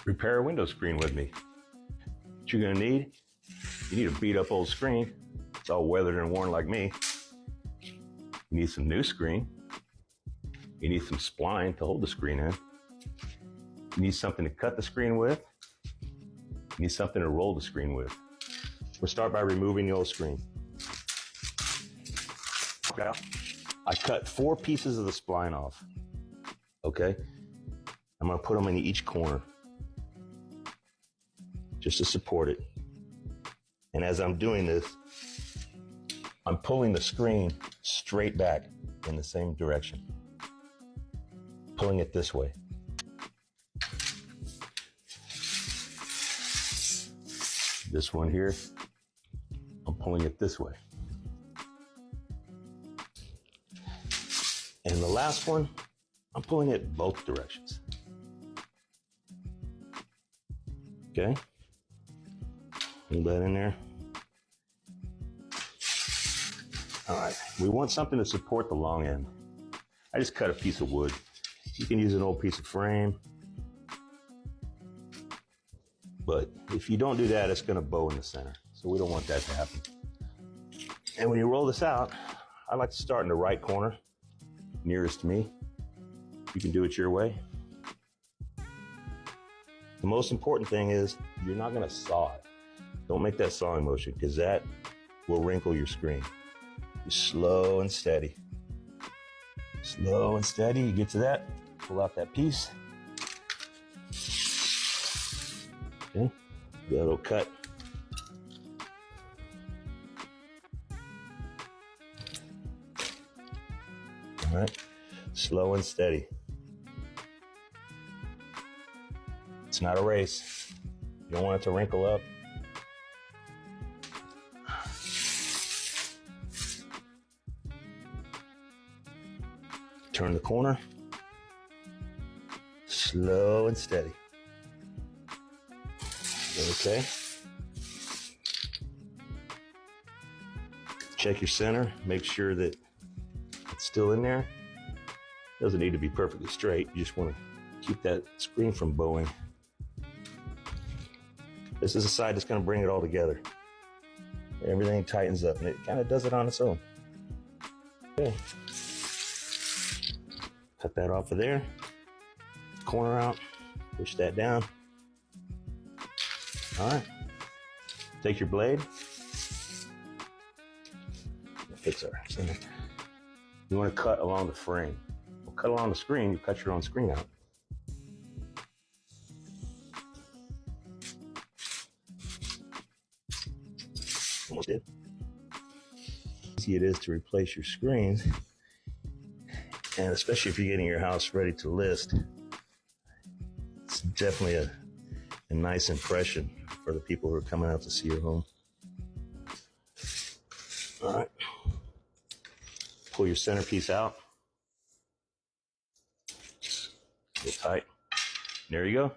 Repair a window screen with me. What you're gonna need, you need a beat up old screen. It's all weathered and worn like me. You need some new screen. You need some spline to hold the screen in. You need something to cut the screen with. You need something to roll the screen with. We'll start by removing the old screen. I cut 4 pieces of the spline off. Okay? I'm gonna put them in each corner just to support it. And as I'm doing this, I'm pulling the screen straight back in the same direction. Pulling it this way. This one here, I'm pulling it this way. And the last one, I'm pulling it both directions. Okay? Hold that in there. All right, we want something to support the long end. I just cut a piece of wood. You can use an old piece of frame. But if you don't do that, it's gonna bow in the center. So we don't want that to happen. And when you roll this out, I like to start in the right corner, nearest to me. You can do it your way. The most important thing is you're not gonna saw it. Don't make that sawing motion because that will wrinkle your screen. You're slow and steady. Slow and steady, you get to that, pull out that piece. Okay, get a little cut. All right, slow and steady. It's not a race. You don't want it to wrinkle up. Turn the corner. Slow and steady. Okay. Check your center. Make sure that it's still in there. Doesn't need to be perfectly straight. You just want to keep that screen from bowing. This is the side that's going to bring it all together. Everything tightens up and it kind of does it on its own. Okay. Cut that off of there. Corner out. Push that down. All right. Take your blade. Fix our center. You want to cut along the frame. Well, cut along the screen, you cut your own screen out. Almost did. Easy it is to replace your screens, and especially if you're getting your house ready to list, it's definitely a nice impression for the people who are coming out to see your home. All right, pull your centerpiece out. Get tight. There you go.